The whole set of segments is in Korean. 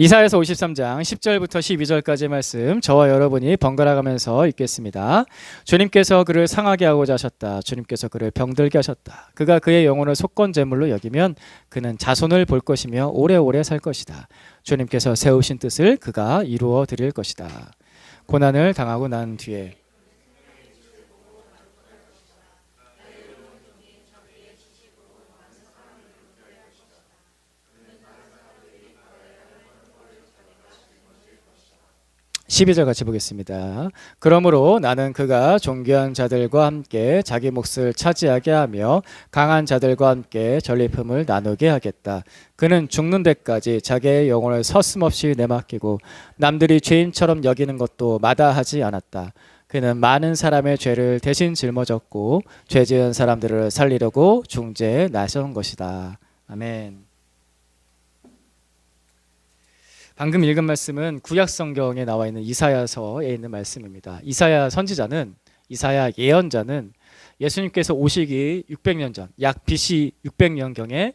이사야서 53장 10절부터 12절까지의 말씀 저와 여러분이 번갈아 가면서 읽겠습니다. 주님께서 그를 상하게 하고자 하셨다. 주님께서 그를 병들게 하셨다. 그가 그의 영혼을 속건 제물로 여기면 그는 자손을 볼 것이며 오래오래 살 것이다. 주님께서 세우신 뜻을 그가 이루어 드릴 것이다. 고난을 당하고 난 뒤에 12절 같이 보겠습니다. 그러므로 나는 그가 존귀한 자들과 함께 자기 몫을 차지하게 하며 강한 자들과 함께 전리품을 나누게 하겠다. 그는 죽는 데까지 자기의 영혼을 서슴없이 내맡기고 남들이 죄인처럼 여기는 것도 마다하지 않았다. 그는 많은 사람의 죄를 대신 짊어졌고 죄 지은 사람들을 살리려고 중재에 나선 것이다. 아멘. 방금 읽은 말씀은 구약 성경에 나와 있는 이사야서에 있는 말씀입니다. 이사야 선지자는, 이사야 예언자는 예수님께서 오시기 600년 전, 약 BC 600년경에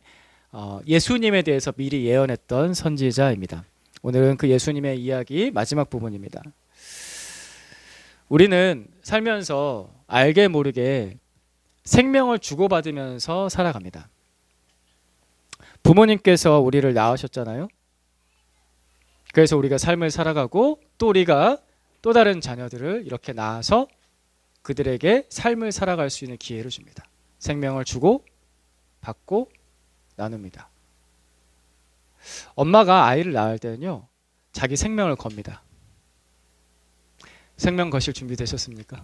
예수님에 대해서 미리 예언했던 선지자입니다. 오늘은 그 예수님의 이야기 마지막 부분입니다. 우리는 살면서 알게 모르게 생명을 주고받으면서 살아갑니다. 부모님께서 우리를 낳으셨잖아요. 그래서 우리가 삶을 살아가고 또 우리가 또 다른 자녀들을 이렇게 낳아서 그들에게 삶을 살아갈 수 있는 기회를 줍니다. 생명을 주고 받고 나눕니다. 엄마가 아이를 낳을 때는요, 자기 생명을 겁니다. 생명 거실 준비되셨습니까?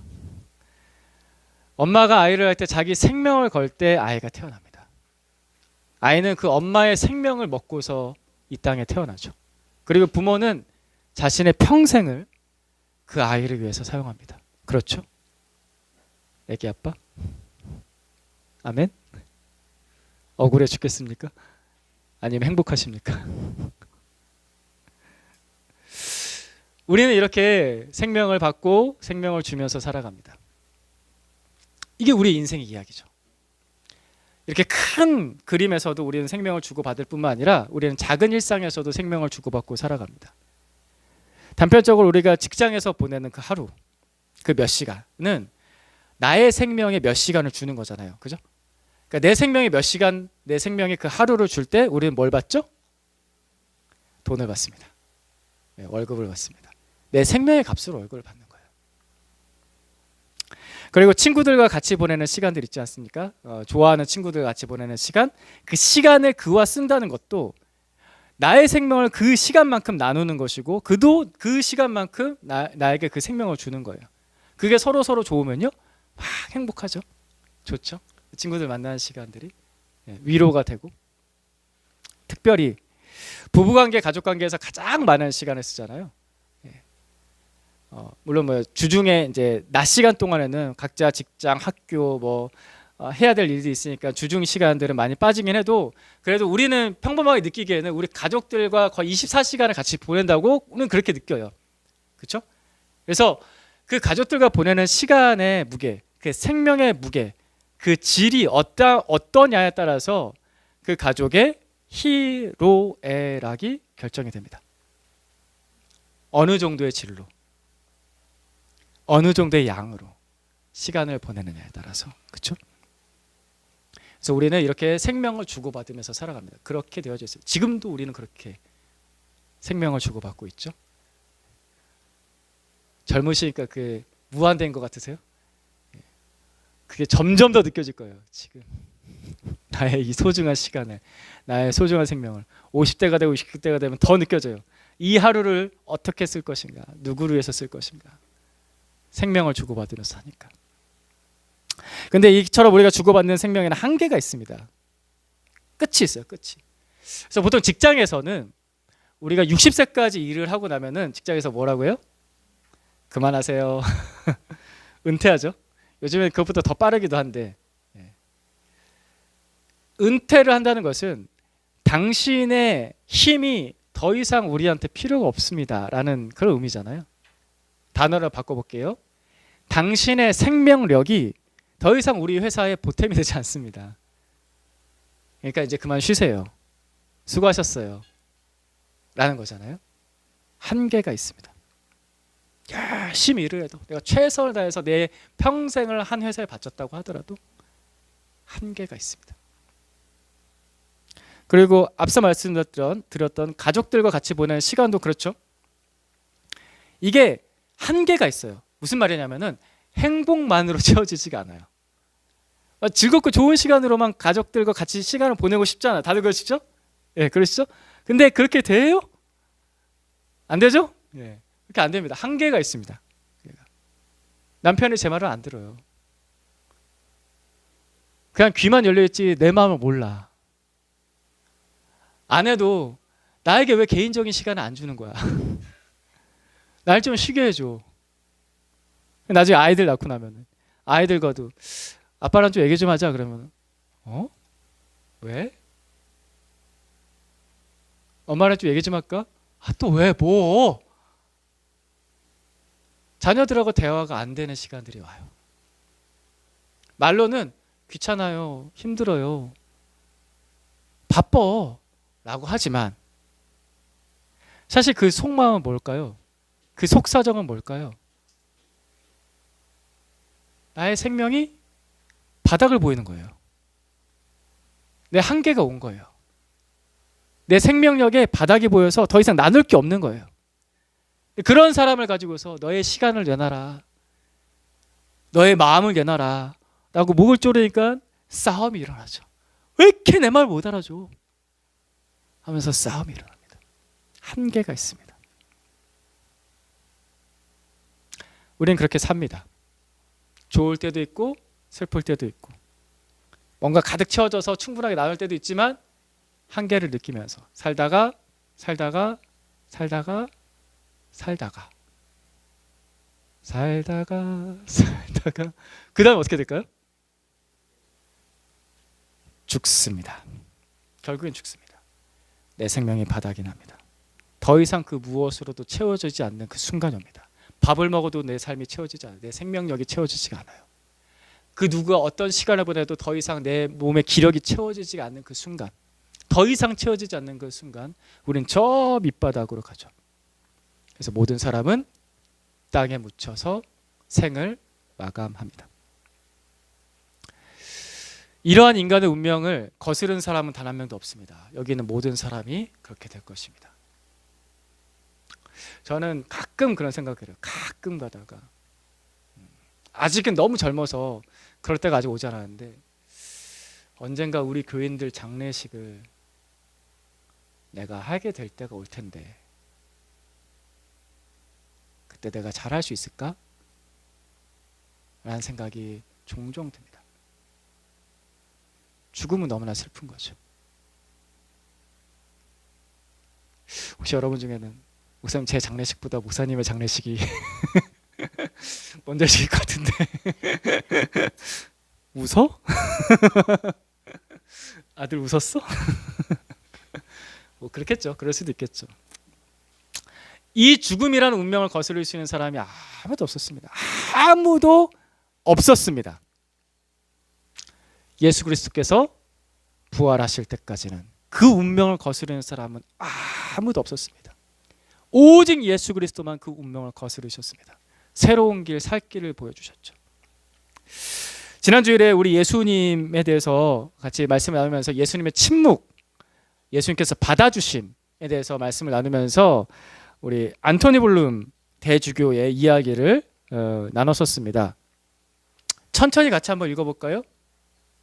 엄마가 아이를 할 때 자기 생명을 걸 때 아이가 태어납니다. 아이는 그 엄마의 생명을 먹고서 이 땅에 태어나죠. 그리고 부모는 자신의 평생을 그 아이를 위해서 사용합니다. 그렇죠? 애기 아빠? 아멘? 억울해 죽겠습니까? 아니면 행복하십니까? 우리는 이렇게 생명을 받고 생명을 주면서 살아갑니다. 이게 우리 인생의 이야기죠. 이렇게 큰 그림에서도 우리는 생명을 주고받을 뿐만 아니라 우리는 작은 일상에서도 생명을 주고받고 살아갑니다. 단편적으로 우리가 직장에서 보내는 그 하루, 그 몇 시간은 나의 생명에 몇 시간을 주는 거잖아요. 그죠? 그러니까 내 생명에 몇 시간, 내 생명에 그 하루를 줄 때 우리는 뭘 받죠? 돈을 받습니다. 네, 월급을 받습니다. 내 생명의 값으로 월급을 받는 거예요. 그리고 친구들과 같이 보내는 시간들 있지 않습니까? 좋아하는 친구들과 같이 보내는 시간, 그 시간을 그와 쓴다는 것도 나의 생명을 그 시간만큼 나누는 것이고 그도 그 시간만큼 나에게 그 생명을 주는 거예요. 그게 서로 좋으면요 막 행복하죠. 좋죠. 친구들 만나는 시간들이 위로가 되고, 특별히 부부관계, 가족관계에서 가장 많은 시간을 쓰잖아요. 물론 뭐 주중에 이제 낮 시간 동안에는 각자 직장, 학교 해야 될 일이 있으니까 주중 시간들은 많이 빠지긴 해도 그래도 우리는 평범하게 느끼기에는 우리 가족들과 거의 24시간을 같이 보낸다고는 그렇게 느껴요. 그렇죠? 그래서 그 가족들과 보내는 시간의 무게, 그 생명의 무게, 그 질이 어떠냐에 따라서 그 가족의 희로애락이 결정이 됩니다. 어느 정도의 질로, 어느 정도의 양으로 시간을 보내느냐에 따라서. 그렇죠? 그래서 우리는 이렇게 생명을 주고받으면서 살아갑니다. 그렇게 되어져 있어요. 지금도 우리는 그렇게 생명을 주고받고 있죠. 젊으시니까 그 무한대인 것 같으세요? 그게 점점 더 느껴질 거예요. 지금 나의 이 소중한 시간을, 나의 소중한 생명을 50대가 되고 60대가 되면 더 느껴져요. 이 하루를 어떻게 쓸 것인가, 누구를 위해서 쓸 것인가. 생명을 주고받으면서 사니까. 근데 이처럼 우리가 주고받는 생명에는 한계가 있습니다. 끝이 있어요. 끝이. 그래서 보통 직장에서는 우리가 60세까지 일을 하고 나면은 직장에서 뭐라고 해요? 그만하세요. 은퇴하죠. 요즘엔 그것보다 더 빠르기도 한데, 은퇴를 한다는 것은 당신의 힘이 더 이상 우리한테 필요가 없습니다 라는 그런 의미잖아요. 단어를 바꿔볼게요. 당신의 생명력이 더 이상 우리 회사에 보탬이 되지 않습니다. 그러니까 이제 그만 쉬세요. 수고하셨어요 라는 거잖아요. 한계가 있습니다. 열심히 일을 해도, 내가 최선을 다해서 내 평생을 한 회사에 바쳤다고 하더라도 한계가 있습니다. 그리고 앞서 말씀드렸던 가족들과 같이 보내는 시간도 그렇죠. 이게 한계가 있어요. 무슨 말이냐면은 행복만으로 채워지지가 않아요. 즐겁고 좋은 시간으로만 가족들과 같이 시간을 보내고 싶잖아요. 다들 그러시죠? 예, 그러시죠? 근데 그렇게 돼요? 안 되죠? 예, 그렇게 안 됩니다. 한계가 있습니다. 남편이 제 말을 안 들어요. 그냥 귀만 열려있지 내 마음을 몰라. 아내도 나에게 왜 개인적인 시간을 안 주는 거야? 날 좀 쉬게 해줘. 나중에 아이들 낳고 나면 아이들과도 아빠랑 좀 얘기 좀 하자 그러면 왜? 엄마랑 좀 얘기 좀 할까? 또 왜? 뭐? 자녀들하고 대화가 안 되는 시간들이 와요. 말로는 귀찮아요, 힘들어요, 바빠 라고 하지만 사실 그 속마음은 뭘까요? 그 속사정은 뭘까요? 나의 생명이 바닥을 보이는 거예요. 내 한계가 온 거예요. 내 생명력에 바닥이 보여서 더 이상 나눌 게 없는 거예요. 그런 사람을 가지고서 너의 시간을 내놔라, 너의 마음을 내놔라 라고 목을 조르니까 싸움이 일어나죠. 왜 이렇게 내 말 못 알아줘? 하면서 싸움이 일어납니다. 한계가 있습니다. 우리는 그렇게 삽니다. 좋을 때도 있고 슬플 때도 있고 뭔가 가득 채워져서 충분하게 나눌 때도 있지만 한계를 느끼면서 살다가 그 다음에 어떻게 될까요? 죽습니다. 결국엔 죽습니다. 내 생명이 바닥이 납니다. 더 이상 그 무엇으로도 채워지지 않는 그 순간이 옵니다. 밥을 먹어도 내 삶이 채워지지 않아요. 내 생명력이 채워지지가 않아요. 그 누가 어떤 시간을 보내도 더 이상 내 몸의 기력이 채워지지 않는 그 순간, 더 이상 채워지지 않는 그 순간 우린 저 밑바닥으로 가죠. 그래서 모든 사람은 땅에 묻혀서 생을 마감합니다. 이러한 인간의 운명을 거스른 사람은 단 한 명도 없습니다. 여기 있는 모든 사람이 그렇게 될 것입니다. 저는 가끔 그런 생각을 해요. 가끔 가다가 아직은 너무 젊어서 그럴 때가 아직 오지 않았는데 언젠가 우리 교인들 장례식을 내가 하게 될 때가 올 텐데 그때 내가 잘할 수 있을까? 라는 생각이 종종 듭니다. 죽음은 너무나 슬픈 거죠. 혹시 여러분 중에는 목사님 제 장례식보다 목사님의 장례식이 먼저실 것 같은데 웃어? 아들 웃었어? 뭐 그렇겠죠. 그럴 수도 있겠죠. 이 죽음이라는 운명을 거스를 수 있는 사람이 아무도 없었습니다. 아무도 없었습니다. 예수 그리스도께서 부활하실 때까지는 그 운명을 거스르는 사람은 아무도 없었습니다. 오직 예수 그리스도만 그 운명을 거스르셨습니다. 새로운 길, 살 길을 보여주셨죠. 지난 주일에 우리 예수님에 대해서 같이 말씀을 나누면서 예수님의 침묵, 예수님께서 받아주심에 대해서 말씀을 나누면서 우리 안토니 블룸 대주교의 이야기를 나눴었습니다. 천천히 같이 한번 읽어볼까요?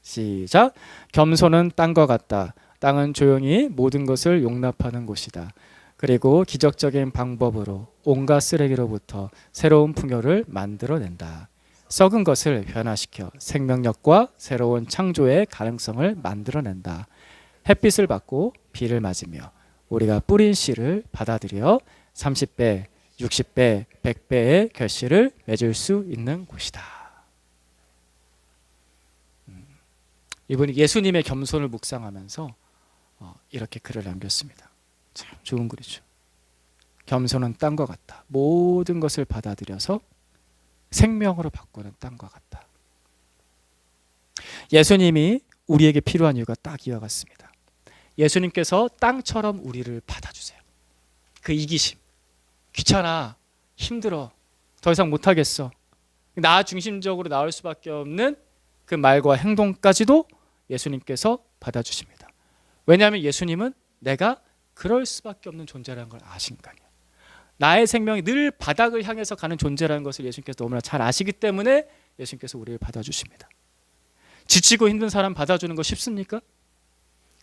시작. 겸손은 땅과 같다. 땅은 조용히 모든 것을 용납하는 곳이다. 그리고 기적적인 방법으로 온갖 쓰레기로부터 새로운 풍요를 만들어낸다. 썩은 것을 변화시켜 생명력과 새로운 창조의 가능성을 만들어낸다. 햇빛을 받고 비를 맞으며 우리가 뿌린 씨를 받아들여 30배, 60배, 100배의 결실을 맺을 수 있는 곳이다. 이분이 예수님의 겸손을 묵상하면서 이렇게 글을 남겼습니다. 참 좋은 글이죠. 겸손은 땅과 같다. 모든 것을 받아들여서 생명으로 바꾸는 땅과 같다. 예수님이 우리에게 필요한 이유가 딱 이와 같습니다. 예수님께서 땅처럼 우리를 받아주세요. 그 이기심, 귀찮아, 힘들어, 더 이상 못하겠어, 나 중심적으로 나올 수밖에 없는 그 말과 행동까지도 예수님께서 받아주십니다. 왜냐하면 예수님은 내가 그럴 수밖에 없는 존재라는 걸 아시니까요. 나의 생명이 늘 바닥을 향해서 가는 존재라는 것을 예수님께서 너무나 잘 아시기 때문에 예수님께서 우리를 받아주십니다. 지치고 힘든 사람 받아주는 거 쉽습니까?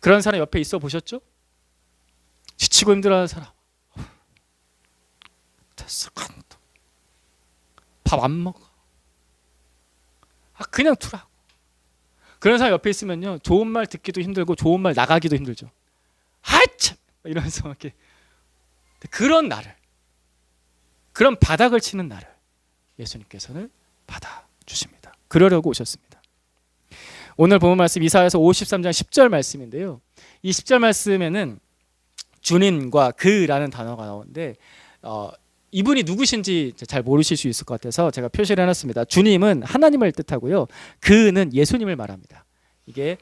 그런 사람 옆에 있어 보셨죠? 지치고 힘들어하는 사람, 됐어, 밥 안 먹어, 그냥 두라고. 그런 사람 옆에 있으면요, 좋은 말 듣기도 힘들고 좋은 말 나가기도 힘들죠. 참 이러면서 이렇게. 그런 나를, 그런 바닥을 치는 나를 예수님께서는 받아주십니다. 그러려고 오셨습니다. 오늘 본문 말씀 이사야서 53장 10절 말씀인데요, 이 10절 말씀에는 주님과 그라는 단어가 나오는데 이분이 누구신지 잘 모르실 수 있을 것 같아서 제가 표시를 해놨습니다. 주님은 하나님을 뜻하고요, 그는 예수님을 말합니다. 이게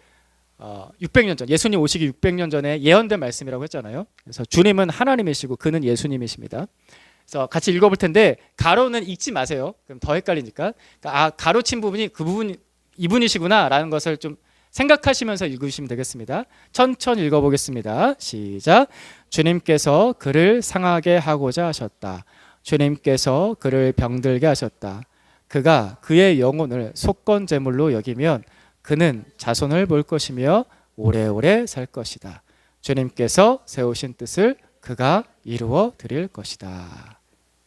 600년 전, 예수님 오시기 600년 전에 예언된 말씀이라고 했잖아요. 그래서 주님은 하나님이시고 그는 예수님이십니다. 그래서 같이 읽어볼 텐데 가로는 읽지 마세요. 그럼 더 헷갈리니까. 가로친 부분이 그 부분 이분이시구나 라는 것을 좀 생각하시면서 읽으시면 되겠습니다. 천천히 읽어보겠습니다. 시작. 주님께서 그를 상하게 하고자 하셨다. 주님께서 그를 병들게 하셨다. 그가 그의 영혼을 속건 제물로 여기면 그는 자손을 볼 것이며 오래오래 살 것이다. 주님께서 세우신 뜻을 그가 이루어 드릴 것이다.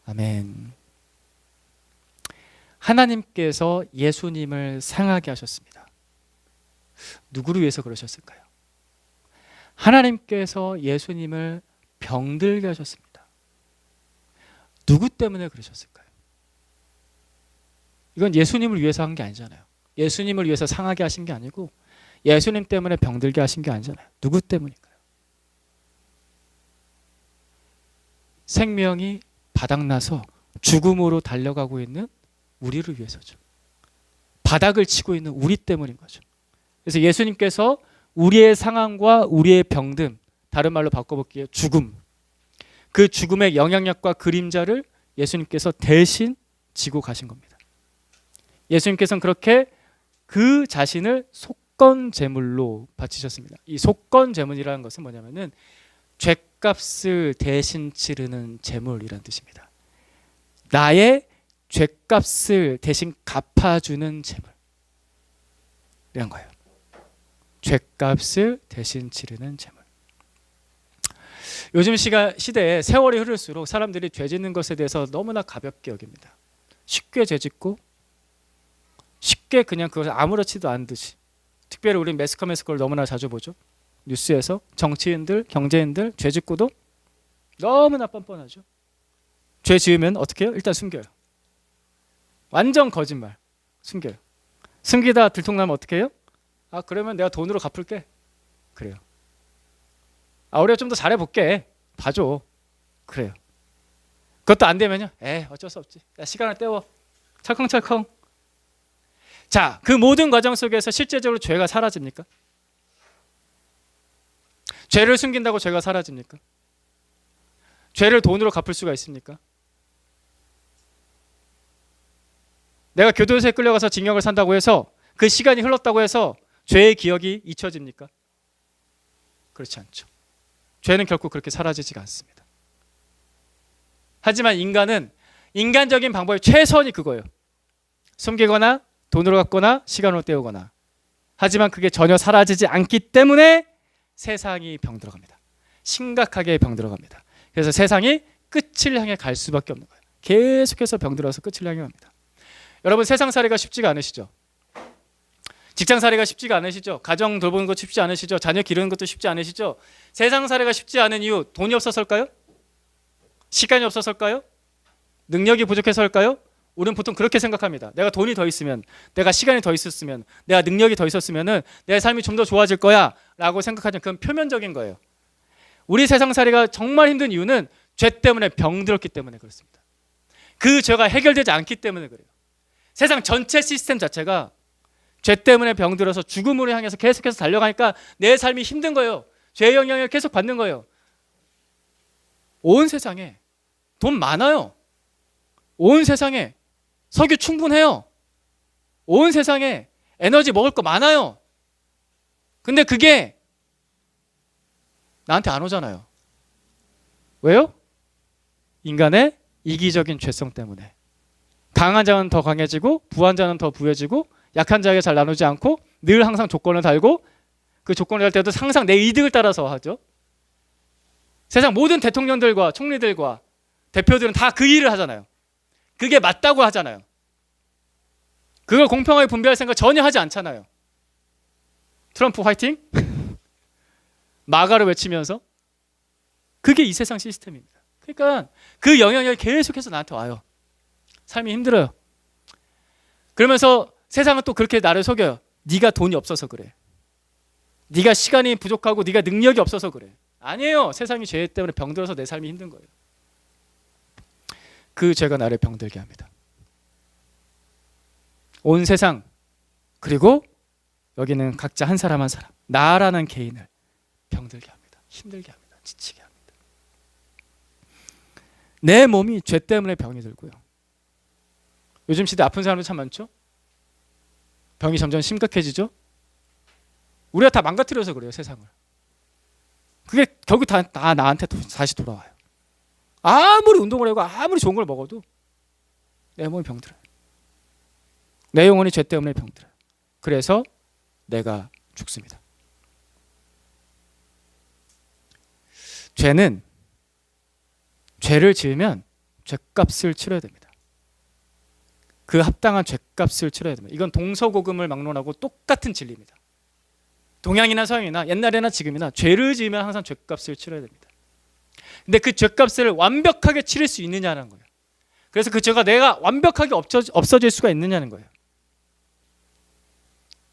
아멘. 하나님께서 예수님을 상하게 하셨습니다. 누구를 위해서 그러셨을까요? 하나님께서 예수님을 병들게 하셨습니다. 누구 때문에 그러셨을까요? 이건 예수님을 위해서 한 게 아니잖아요. 예수님을 위해서 상하게 하신 게 아니고 예수님 때문에 병들게 하신 게 아니잖아요. 누구 때문일까요? 생명이 바닥나서 죽음으로 달려가고 있는 우리를 위해서죠. 바닥을 치고 있는 우리 때문인 거죠. 그래서 예수님께서 우리의 상황과 우리의 병듦, 다른 말로 바꿔볼게요, 죽음, 그 죽음의 영향력과 그림자를 예수님께서 대신 지고 가신 겁니다. 예수님께서는 그렇게 그 자신을 속건 제물로 바치셨습니다. 이 속건 제물이라는 것은 뭐냐면은 죗값을 대신 치르는 제물이라는 뜻입니다. 나의 죗값을 대신 갚아주는 제물, 이런 거예요. 죗값을 대신 치르는 제물. 요즘 시대에 세월이 흐를수록 사람들이 죄 짓는 것에 대해서 너무나 가볍게 여깁니다. 쉽게 죄 짓고 쉽게 그냥 그것을 아무렇지도 않듯이. 특별히 우리 매스컴에서 그걸 너무나 자주 보죠. 뉴스에서 정치인들, 경제인들 죄 짓고도 너무나 뻔뻔하죠. 죄 지으면 어떻게 해요? 일단 숨겨요. 완전 거짓말. 숨겨요. 숨기다 들통나면 어떻게 해요? 그러면 내가 돈으로 갚을게. 그래요. 우리가 좀 더 잘해볼게. 봐줘. 그래요. 그것도 안 되면요, 어쩔 수 없지. 야, 시간을 때워. 철컹철컹. 자, 그 모든 과정 속에서 실제적으로 죄가 사라집니까? 죄를 숨긴다고 죄가 사라집니까? 죄를 돈으로 갚을 수가 있습니까? 내가 교도소에 끌려가서 징역을 산다고 해서 그 시간이 흘렀다고 해서 죄의 기억이 잊혀집니까? 그렇지 않죠. 죄는 결코 그렇게 사라지지가 않습니다. 하지만 인간은 인간적인 방법이 최선이 그거예요. 숨기거나 돈으로 갚거나 시간으로 때우거나. 하지만 그게 전혀 사라지지 않기 때문에 세상이 병들어갑니다. 심각하게 병들어갑니다. 그래서 세상이 끝을 향해 갈 수밖에 없는 거예요. 계속해서 병들어서 끝을 향해 갑니다. 여러분, 세상살이가 쉽지가 않으시죠? 직장살이가 쉽지가 않으시죠? 가정 돌보는 것 쉽지 않으시죠? 자녀 기르는 것도 쉽지 않으시죠? 세상살이가 쉽지 않은 이유, 돈이 없어서일까요? 시간이 없어서일까요? 능력이 부족해서일까요? 우리는 보통 그렇게 생각합니다. 내가 돈이 더 있으면, 내가 시간이 더 있었으면, 내가 능력이 더 있었으면 내 삶이 좀 더 좋아질 거야 라고 생각하는, 그건 표면적인 거예요. 우리 세상살이가 정말 힘든 이유는 죄 때문에 병들었기 때문에 그렇습니다. 그 죄가 해결되지 않기 때문에 그래요. 세상 전체 시스템 자체가 죄 때문에 병들어서 죽음으로 향해서 계속해서 달려가니까 내 삶이 힘든 거예요. 죄의 영향을 계속 받는 거예요. 온 세상에 돈 많아요. 온 세상에 석유 충분해요. 온 세상에 에너지 먹을 거 많아요. 근데 그게 나한테 안 오잖아요. 왜요? 인간의 이기적인 죄성 때문에. 강한 자는 더 강해지고 부한 자는 더 부해지고 약한 자에게 잘 나누지 않고 늘 항상 조건을 달고 그 조건을 달 때도 항상 내 이득을 따라서 하죠. 세상 모든 대통령들과 총리들과 대표들은 다 그 일을 하잖아요. 그게 맞다고 하잖아요. 그걸 공평하게 분배할 생각 전혀 하지 않잖아요. 트럼프 화이팅? 마가를 외치면서. 그게 이 세상 시스템입니다. 그러니까 그 영향력이 계속해서 나한테 와요. 삶이 힘들어요. 그러면서 세상은 또 그렇게 나를 속여요. 네가 돈이 없어서 그래. 네가 시간이 부족하고 네가 능력이 없어서 그래. 아니에요. 세상이 죄 때문에 병들어서 내 삶이 힘든 거예요. 그 죄가 나를 병들게 합니다. 온 세상, 그리고 여기는 각자 한 사람 한 사람, 나라는 개인을 병들게 합니다. 힘들게 합니다. 지치게 합니다. 내 몸이 죄 때문에 병이 들고요. 요즘 시대 아픈 사람들 참 많죠? 병이 점점 심각해지죠? 우리가 다 망가뜨려서 그래요, 세상을. 그게 결국 다 나한테 다시 돌아와요. 아무리 운동을 하고 아무리 좋은 걸 먹어도 내 몸이 병들어요. 내 영혼이 죄 때문에 병들어요. 그래서 내가 죽습니다. 죄는 죄를 지으면 죄값을 치러야 됩니다. 그 합당한 죄값을 치러야 됩니다. 이건 동서고금을 막론하고 똑같은 진리입니다. 동양이나 서양이나 옛날이나 지금이나 죄를 지으면 항상 죄값을 치러야 됩니다. 근데 그 죄값을 완벽하게 치를 수 있느냐는 거예요. 그래서 그 죄가 내가 완벽하게 없어질 수가 있느냐는 거예요.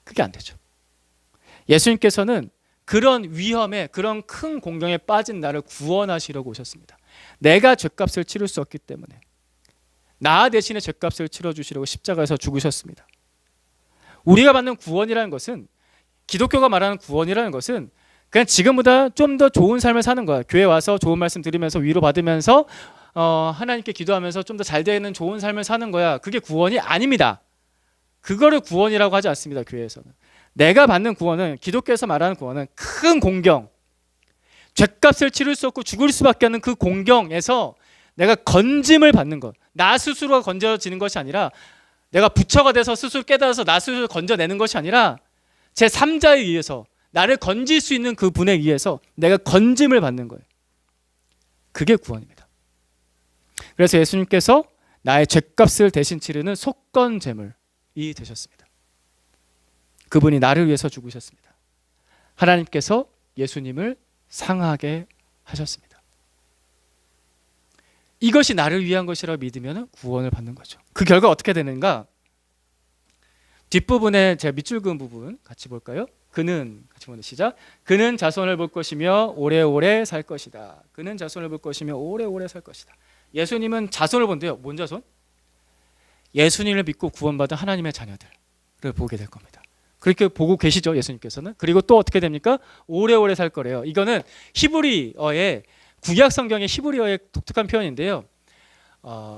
그게 안 되죠. 예수님께서는 그런 위험에, 그런 큰 공경에 빠진 나를 구원하시려고 오셨습니다. 내가 죄값을 치를 수 없기 때문에 나 대신에 죄값을 치러주시려고 십자가에서 죽으셨습니다. 우리가 받는 구원이라는 것은, 기독교가 말하는 구원이라는 것은 그냥 지금보다 좀 더 좋은 삶을 사는 거야. 교회 와서 좋은 말씀 들으면서 위로받으면서 하나님께 기도하면서 좀 더 잘 되는 좋은 삶을 사는 거야. 그게 구원이 아닙니다. 그거를 구원이라고 하지 않습니다. 교회에서는. 내가 받는 구원은, 기독교에서 말하는 구원은 큰 공경, 죄값을 치를 수 없고 죽을 수밖에 없는 그 공경에서 내가 건짐을 받는 것. 나 스스로가 건져지는 것이 아니라, 내가 부처가 돼서 스스로 깨달아서 나 스스로 건져내는 것이 아니라 제3자에 의해서 나를 건질 수 있는 그 분에 의해서 내가 건짐을 받는 거예요. 그게 구원입니다. 그래서 예수님께서 나의 죄값을 대신 치르는 속건제물이 되셨습니다. 그분이 나를 위해서 죽으셨습니다. 하나님께서 예수님을 상하게 하셨습니다. 이것이 나를 위한 것이라고 믿으면 구원을 받는 거죠. 그 결과 어떻게 되는가? 뒷부분에 제가 밑줄 그은 부분 같이 볼까요? 그는, 같이 보는 시작. 그는 자손을 볼 것이며 오래오래 살 것이다. 그는 자손을 볼 것이며 오래오래 살 것이다. 예수님은 자손을 본대요. 뭔 자손? 예수님을 믿고 구원받은 하나님의 자녀들을 보게 될 겁니다. 그렇게 보고 계시죠, 예수님께서는. 그리고 또 어떻게 됩니까? 오래오래 살 거래요. 이거는 히브리어의, 구약 성경의 히브리어의 독특한 표현인데요.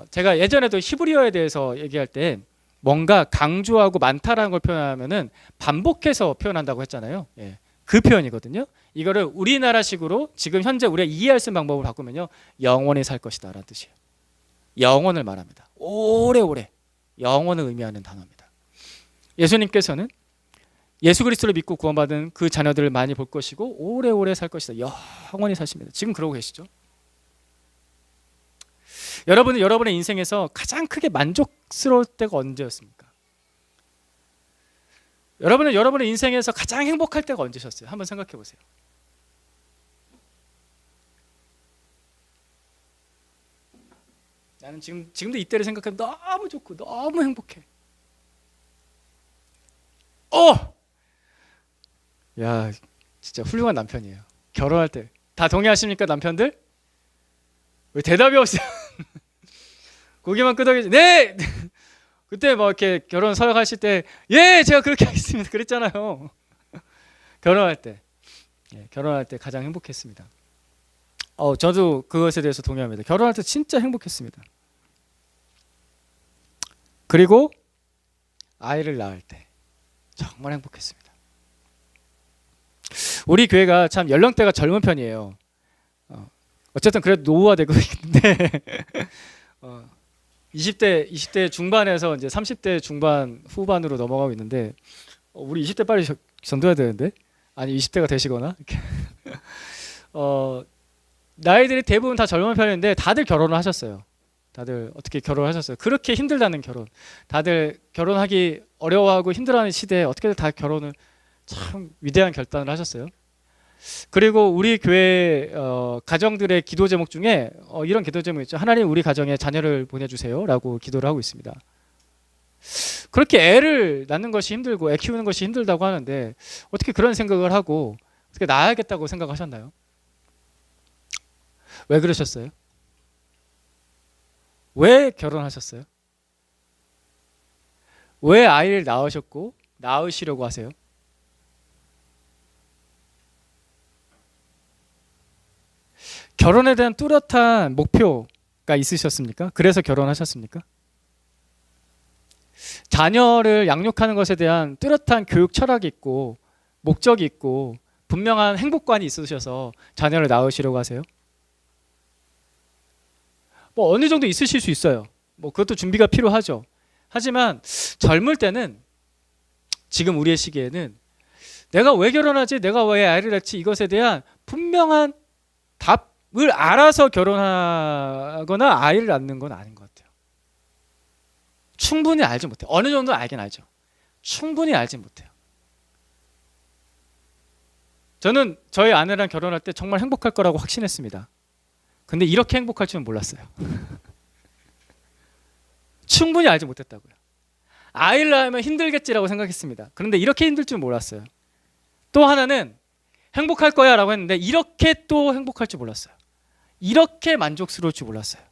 제가 예전에도 히브리어에 대해서 얘기할 때 뭔가 강조하고 많다라는 걸 표현하면은 반복해서 표현한다고 했잖아요. 예, 그 표현이거든요. 이거를 우리나라식으로 지금 현재 우리가 이해할 수 있는 방법을 바꾸면요, 영원히 살 것이다 라는 뜻이에요. 영원을 말합니다. 오래오래 영원을 의미하는 단어입니다. 예수님께서는 예수 그리스도를 믿고 구원받은 그 자녀들을 많이 볼 것이고 오래오래 살 것이다. 영원히 사십니다. 지금 그러고 계시죠? 여러분은 여러분의 인생에서 가장 크게 만족스러울 때가 언제였습니까? 여러분은 여러분의 인생에서 가장 행복할 때가 언제셨어요? 한번 생각해 보세요. 나는 지금도 이때를 생각하면 너무 좋고 너무 행복해. 야, 진짜 훌륭한 남편이에요. 결혼할 때 다 동의하십니까, 남편들? 왜 대답이 없어요? 고개만 끄덕이지. 네. 그때 뭐 이렇게 결혼 서약하실 때, 예, 제가 그렇게 하겠습니다. 그랬잖아요. 결혼할 때, 예, 결혼할 때 가장 행복했습니다. 저도 그것에 대해서 동의합니다. 결혼할 때 진짜 행복했습니다. 그리고 아이를 낳을 때 정말 행복했습니다. 우리 교회가 참 연령대가 젊은 편이에요. 어쨌든 그래도 노후화되고 있는데 20대 중반에서 이제 30대 중반 후반으로 넘어가고 있는데 우리 20대 빨리 전도해야 되는데 아니 20대가 되시거나 이렇게 나이들이 대부분 다 젊은 편인데 다들 결혼을 하셨어요. 다들 어떻게 결혼을 하셨어요? 그렇게 힘들다는 결혼. 다들 결혼하기 어려워하고 힘들어하는 시대에 어떻게든 다 결혼을 참 위대한 결단을 하셨어요. 그리고 우리 교회 가정들의 기도 제목 중에 이런 기도 제목이 있죠. 하나님 우리 가정에 자녀를 보내주세요 라고 기도를 하고 있습니다. 그렇게 애를 낳는 것이 힘들고 애 키우는 것이 힘들다고 하는데 어떻게 그런 생각을 하고 어떻게 낳아야겠다고 생각하셨나요? 왜 그러셨어요? 왜 결혼하셨어요? 왜 아이를 낳으셨고 낳으시려고 하세요? 결혼에 대한 뚜렷한 목표가 있으셨습니까? 그래서 결혼하셨습니까? 자녀를 양육하는 것에 대한 뚜렷한 교육 철학이 있고 목적이 있고 분명한 행복관이 있으셔서 자녀를 낳으시려고 하세요? 뭐 어느 정도 있으실 수 있어요. 뭐 그것도 준비가 필요하죠. 하지만 젊을 때는 지금 우리의 시기에는 내가 왜 결혼하지? 내가 왜 아이를 낳지? 이것에 대한 분명한 답을 알아서 결혼하거나 아이를 낳는 건 아닌 것 같아요. 충분히 알지 못해요. 어느 정도 알긴 알죠. 충분히 알지 못해요. 저는 저희 아내랑 결혼할 때 정말 행복할 거라고 확신했습니다. 근데 이렇게 행복할 줄은 몰랐어요. 충분히 알지 못했다고요. 아이를 낳으면 힘들겠지라고 생각했습니다. 그런데 이렇게 힘들 줄 몰랐어요. 또 하나는 행복할 거야 라고 했는데 이렇게 또 행복할 줄 몰랐어요. 이렇게 만족스러울 줄 몰랐어요.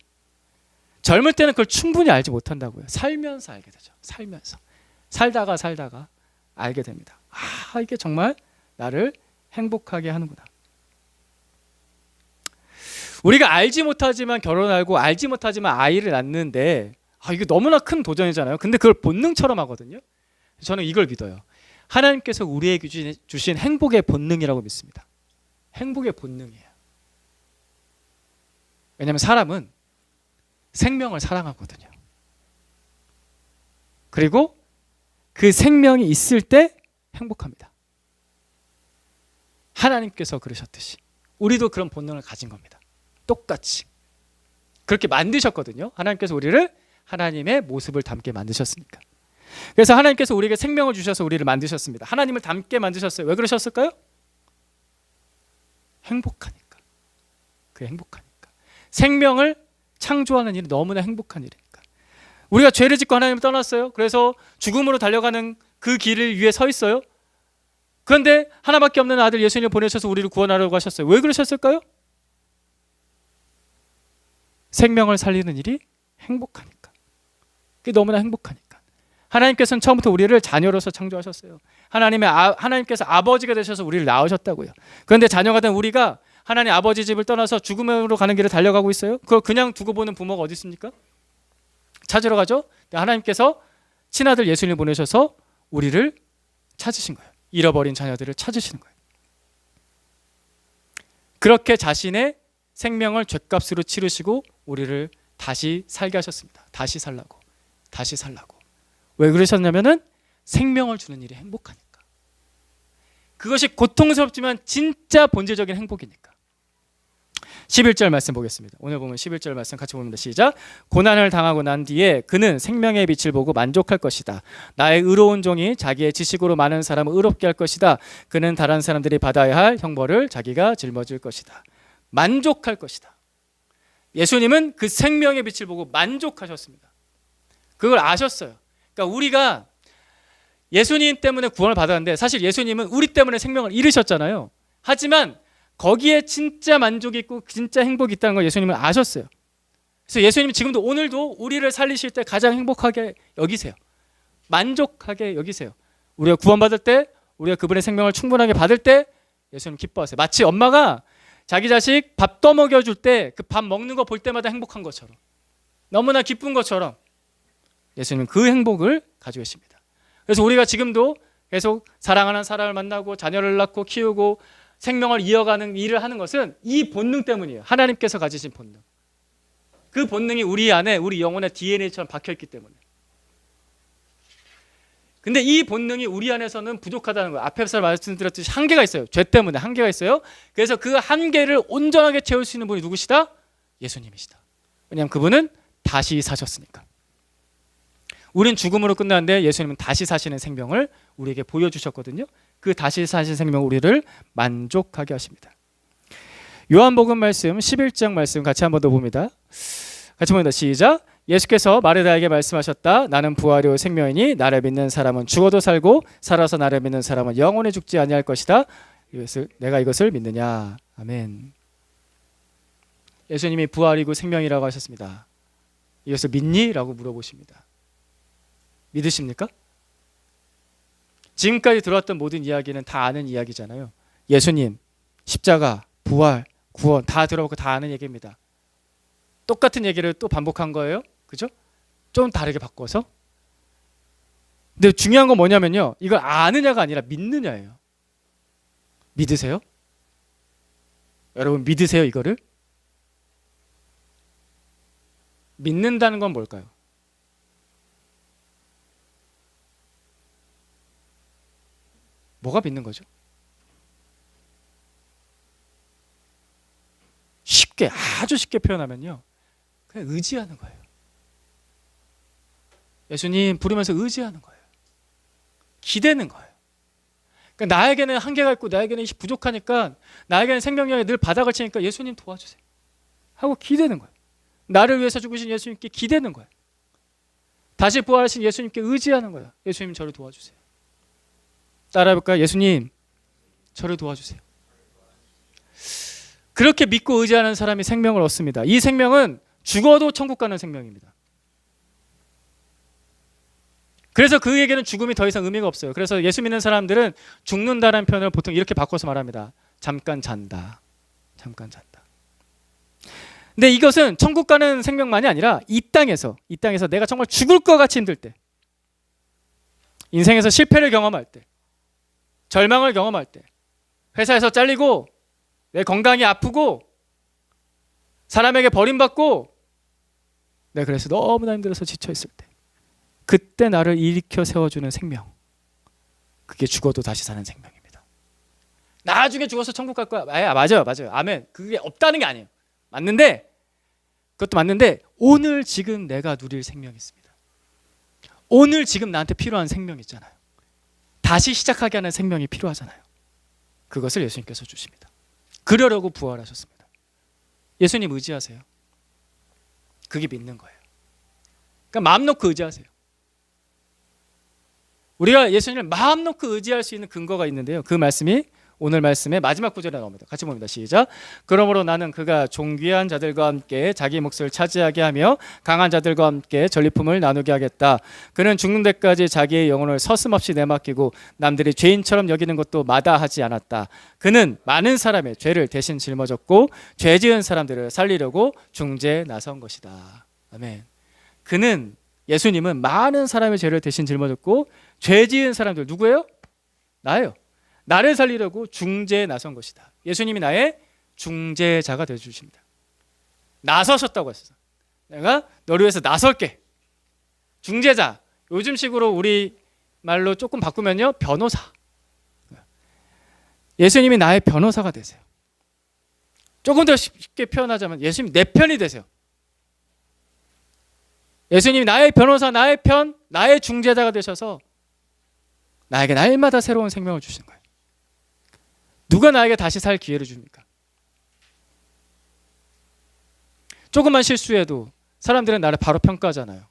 젊을 때는 그걸 충분히 알지 못한다고요. 살면서 알게 되죠. 살다가 알게 됩니다. 이게 정말 나를 행복하게 하는구나. 우리가 알지 못하지만 결혼하고 알지 못하지만 아이를 낳는데 이게 너무나 큰 도전이잖아요. 근데 그걸 본능처럼 하거든요. 저는 이걸 믿어요. 하나님께서 우리에게 주신 행복의 본능이라고 믿습니다. 행복의 본능이에요. 왜냐하면 사람은 생명을 사랑하거든요. 그리고 그 생명이 있을 때 행복합니다. 하나님께서 그러셨듯이 우리도 그런 본능을 가진 겁니다. 똑같이 그렇게 만드셨거든요. 하나님께서 우리를 하나님의 모습을 닮게 만드셨으니까. 그래서 하나님께서 우리에게 생명을 주셔서 우리를 만드셨습니다. 하나님을 닮게 만드셨어요. 왜 그러셨을까요? 행복하니까. 그게 행복하니까. 생명을 창조하는 일은 너무나 행복한 일이니까. 우리가 죄를 짓고 하나님을 떠났어요. 그래서 죽음으로 달려가는 그 길을 위해 서 있어요. 그런데 하나밖에 없는 아들 예수님을 보내셔서 우리를 구원하려고 하셨어요. 왜 그러셨을까요? 생명을 살리는 일이 행복하니까. 그게 너무나 행복하니까. 하나님께서는 처음부터 우리를 자녀로서 창조하셨어요. 하나님께서 아버지가 되셔서 우리를 낳으셨다고요. 그런데 자녀가 된 우리가 하나님 아버지 집을 떠나서 죽음으로 가는 길을 달려가고 있어요. 그걸 그냥 두고 보는 부모가 어디 있습니까? 찾으러 가죠. 하나님께서 친아들 예수님을 보내셔서 우리를 찾으신 거예요. 잃어버린 자녀들을 찾으시는 거예요. 그렇게 자신의 생명을 죗값으로 치르시고 우리를 다시 살게 하셨습니다. 다시 살라고. 왜 그러셨냐면은 생명을 주는 일이 행복하니까. 그것이 고통스럽지만 진짜 본질적인 행복이니까. 11절 말씀 보겠습니다. 오늘 보면 11절 말씀 같이 봅니다. 시작. 고난을 당하고 난 뒤에 그는 생명의 빛을 보고 만족할 것이다. 나의 의로운 종이 자기의 지식으로 많은 사람을 의롭게 할 것이다. 그는 다른 사람들이 받아야 할 형벌을 자기가 짊어질 것이다. 만족할 것이다. 예수님은 그 생명의 빛을 보고 만족하셨습니다. 그걸 아셨어요. 그러니까 우리가 예수님 때문에 구원을 받았는데 사실 예수님은 우리 때문에 생명을 잃으셨잖아요. 하지만 거기에 진짜 만족이 있고 진짜 행복이 있다는 걸 예수님은 아셨어요. 그래서 예수님은 지금도 오늘도 우리를 살리실 때 가장 행복하게 여기세요. 만족하게 여기세요. 우리가 구원받을 때, 우리가 그분의 생명을 충분하게 받을 때 예수님 기뻐하세요. 마치 엄마가 자기 자식 밥 떠먹여줄 때 그 밥 먹는 거 볼 때마다 행복한 것처럼, 너무나 기쁜 것처럼 예수님은 그 행복을 가지고 계십니다. 그래서 우리가 지금도 계속 사랑하는 사람을 만나고 자녀를 낳고 키우고 생명을 이어가는 일을 하는 것은 이 본능 때문이에요. 하나님께서 가지신 본능. 그 본능이 우리 안에, 우리 영혼의 DNA처럼 박혀있기 때문에. 근데 이 본능이 우리 안에서는 부족하다는 거예요. 앞에서 말씀드렸듯이 한계가 있어요. 죄 때문에 한계가 있어요. 그래서 그 한계를 온전하게 채울 수 있는 분이 누구시다? 예수님이시다. 왜냐하면 그분은 다시 사셨으니까. 우린 죽음으로 끝났는데 예수님은 다시 사시는 생명을 우리에게 보여주셨거든요. 그 다시 사신 생명 우리를 만족하게 하십니다. 요한복음 말씀 11장 말씀 같이 한번 더 봅니다. 같이 봅니다. 시작. 예수께서 마르다에게 말씀하셨다. 나는 부활이요 생명이니 나를 믿는 사람은 죽어도 살고 살아서 나를 믿는 사람은 영원히 죽지 아니할 것이다. 내가 이것을 믿느냐. 아멘. 예수님이 부활이고 생명이라고 하셨습니다. 이것을 믿니? 라고 물어보십니다. 믿으십니까? 지금까지 들어왔던 모든 이야기는 다 아는 이야기잖아요. 예수님, 십자가, 부활, 구원 다 들어보고 다 아는 얘기입니다. 똑같은 얘기를 또 반복한 거예요. 그죠? 좀 다르게 바꿔서. 근데 중요한 건 뭐냐면요. 이걸 아느냐가 아니라 믿느냐예요. 믿으세요? 여러분 믿으세요 이거를? 믿는다는 건 뭘까요? 뭐가 믿는 거죠? 쉽게, 아주 쉽게 표현하면요, 그냥 의지하는 거예요. 예수님 부르면서 의지하는 거예요. 기대는 거예요. 그러니까 나에게는 한계가 있고 나에게는 부족하니까, 나에게는 생명력이 늘 바닥을 치니까 예수님 도와주세요 하고 기대는 거예요. 나를 위해서 죽으신 예수님께 기대는 거예요. 다시 부활하신 예수님께 의지하는 거예요. 예수님 저를 도와주세요. 따라해볼까요? 예수님 저를 도와주세요. 그렇게 믿고 의지하는 사람이 생명을 얻습니다. 이 생명은 죽어도 천국 가는 생명입니다. 그래서 그에게는 죽음이 더 이상 의미가 없어요. 그래서 예수 믿는 사람들은 죽는다는 표현을 보통 이렇게 바꿔서 말합니다. 잠깐 잔다. 잠깐 잔다. 근데 이것은 천국 가는 생명만이 아니라 이 땅에서 내가 정말 죽을 것 같이 힘들 때, 인생에서 실패를 경험할 때, 절망을 경험할 때, 회사에서 잘리고 내 건강이 아프고 사람에게 버림받고 내가 그래서 너무나 힘들어서 지쳐있을 때, 그때 나를 일으켜 세워주는 생명, 그게 죽어도 다시 사는 생명입니다. 나중에 죽어서 천국 갈 거야. 맞아요. 아멘. 그게 없다는 게 아니에요. 맞는데, 그것도 맞는데 오늘 지금 내가 누릴 생명이 있습니다. 오늘 지금 나한테 필요한 생명이 있잖아요. 다시 시작하게 하는 생명이 필요하잖아요. 그것을 예수님께서 주십니다. 그러려고 부활하셨습니다. 예수님 의지하세요. 그게 믿는 거예요. 그러니까 마음 놓고 의지하세요. 우리가 예수님을 마음 놓고 의지할 수 있는 근거가 있는데요. 그 말씀이 오늘 말씀의 마지막 구절에 나옵니다. 같이 봅니다. 시작. 그러므로 나는 그가 존귀한 자들과 함께 자기 몫을 차지하게 하며 강한 자들과 함께 전리품을 나누게 하겠다. 그는 죽는 데까지 자기의 영혼을 서슴없이 내맡기고 남들이 죄인처럼 여기는 것도 마다하지 않았다. 그는 많은 사람의 죄를 대신 짊어졌고 죄 지은 사람들을 살리려고 중재에 나선 것이다. 아멘. 그는, 예수님은 많은 사람의 죄를 대신 짊어졌고 죄 지은 사람들, 누구예요? 나예요. 나를 살리려고 중재에 나선 것이다. 예수님이 나의 중재자가 되어주십니다. 나서셨다고 했어요. 내가 너를 위해서 나설게. 중재자. 요즘식으로 우리 말로 조금 바꾸면요, 변호사. 예수님이 나의 변호사가 되세요. 조금 더 쉽게 표현하자면 예수님 내 편이 되세요. 예수님이 나의 변호사, 나의 편, 나의 중재자가 되셔서 나에게 날마다 새로운 생명을 주시는 거예요. 누가 나에게 다시 살 기회를 줍니까? 조금만 실수해도 사람들은 나를 바로 평가하잖아요.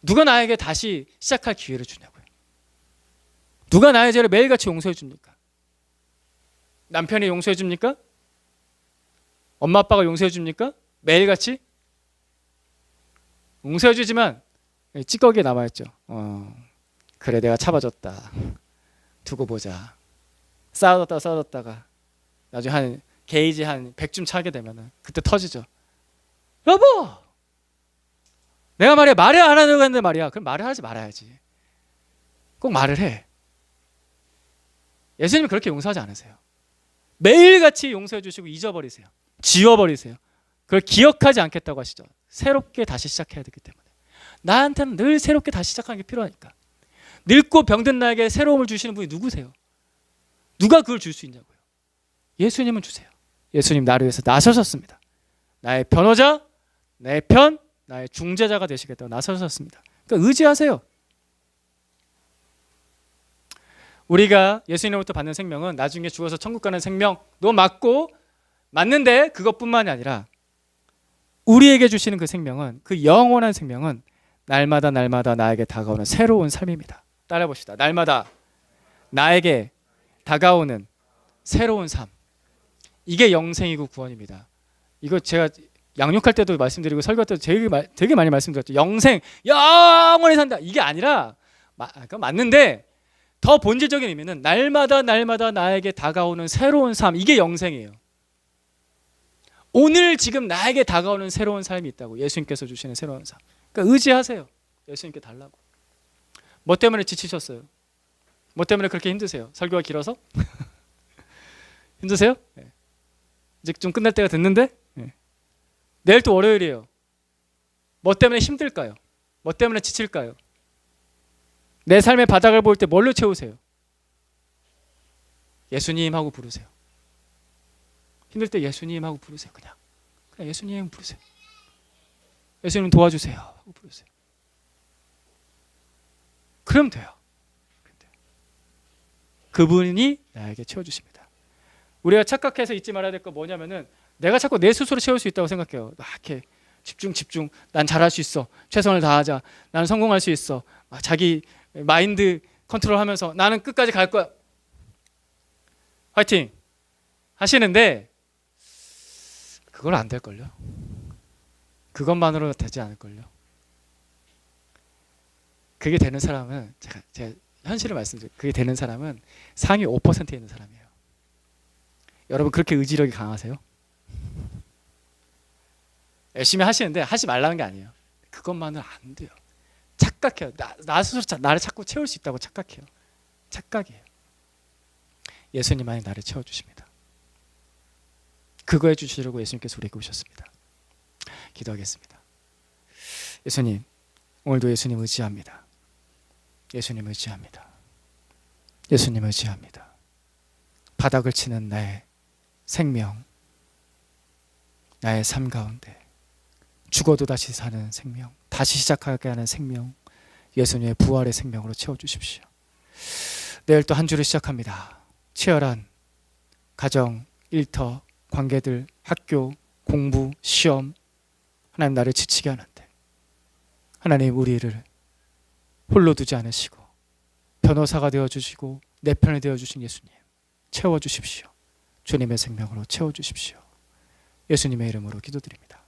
누가 나에게 다시 시작할 기회를 주냐고요. 누가 나의 죄를 매일같이 용서해 줍니까? 남편이 용서해 줍니까? 엄마 아빠가 용서해 줍니까? 매일같이? 용서해 주지만 찌꺼기에 남아있죠. 그래 내가 참아줬다. 두고 보자. 싸웠다가 나중에 한 게이지 한 100쯤 차게 되면은 그때 터지죠. 여보, 내가 말이야 말을 안 하려고 했는데 말이야. 그럼 말을 하지 말아야지. 꼭 말을 해. 예수님은 그렇게 용서하지 않으세요. 매일같이 용서해 주시고 잊어버리세요. 지워버리세요. 그걸 기억하지 않겠다고 하시죠. 새롭게 다시 시작해야 되기 때문에. 나한테는 늘 새롭게 다시 시작하는 게 필요하니까. 늙고 병든 나에게 새로움을 주시는 분이 누구세요? 누가 그걸 줄 수 있냐고요. 예수님은 주세요. 예수님 나를 위해서 나서셨습니다. 나의 변호자, 내 편, 나의 중재자가 되시겠다고 나서셨습니다. 그러니까 의지하세요. 우리가 예수님으로부터 받는 생명은 나중에 죽어서 천국 가는 생명도 맞고 맞는데 그것뿐만이 아니라 우리에게 주시는 그 생명은, 그 영원한 생명은 날마다 날마다 나에게 다가오는 새로운 삶입니다. 따라해 봅시다. 날마다 나에게 다가오는 새로운 삶. 이게 영생이고 구원입니다. 이거 제가 양육할 때도 말씀드리고 설교할 때도 되게 많이 말씀드렸죠. 영생, 영원히 산다. 이게 아니라 그건 맞는데 더 본질적인 의미는 날마다 날마다 나에게 다가오는 새로운 삶. 이게 영생이에요. 오늘 지금 나에게 다가오는 새로운 삶이 있다고. 예수님께서 주시는 새로운 삶. 그러니까 의지하세요. 예수님께 달라고. 뭐 때문에 지치셨어요? 뭐 때문에 그렇게 힘드세요? 설교가 길어서? 힘드세요? 네. 이제 좀 끝날 때가 됐는데? 네. 내일 또 월요일이에요. 뭐 때문에 힘들까요? 뭐 때문에 지칠까요? 내 삶의 바닥을 볼 때 뭘로 채우세요? 예수님 하고 부르세요. 힘들 때 예수님 하고 부르세요. 그냥 예수님 부르세요. 예수님 도와주세요 하고 부르세요. 그러면 돼요. 그분이 나에게 채워주십니다. 우리가 착각해서 잊지 말아야 될 거 뭐냐면은 내가 자꾸 내 스스로 채울 수 있다고 생각해요. 이렇게 집중. 난 잘할 수 있어. 최선을 다하자. 나는 성공할 수 있어. 자기 마인드 컨트롤하면서 나는 끝까지 갈 거야. 화이팅 하시는데 그건 안 될걸요. 그것만으로 되지 않을걸요. 그게 되는 사람은 제가 현실을 말씀드려요. 그게 되는 사람은 상위 5%에 있는 사람이에요. 여러분 그렇게 의지력이 강하세요? 열심히 하시는데 하지 말라는 게 아니에요. 그것만은 안 돼요. 착각해요. 나 스스로 나를 자꾸 채울 수 있다고 착각해요. 착각이에요. 예수님만이 나를 채워주십니다. 그거 해주시려고 예수님께서 우리에게 오셨습니다. 기도하겠습니다. 예수님, 오늘도 예수님 의지합니다. 예수님 의지합니다. 예수님 의지합니다. 바닥을 치는 나의 생명, 나의 삶 가운데 죽어도 다시 사는 생명, 다시 시작하게 하는 생명, 예수님의 부활의 생명으로 채워주십시오. 내일 또 한 주를 시작합니다. 치열한 가정, 일터, 관계들, 학교, 공부, 시험, 하나님 나를 지치게 하는데 하나님 우리를 홀로 두지 않으시고 변호사가 되어주시고 내 편이 되어주신 예수님 채워주십시오. 주님의 생명으로 채워주십시오. 예수님의 이름으로 기도드립니다.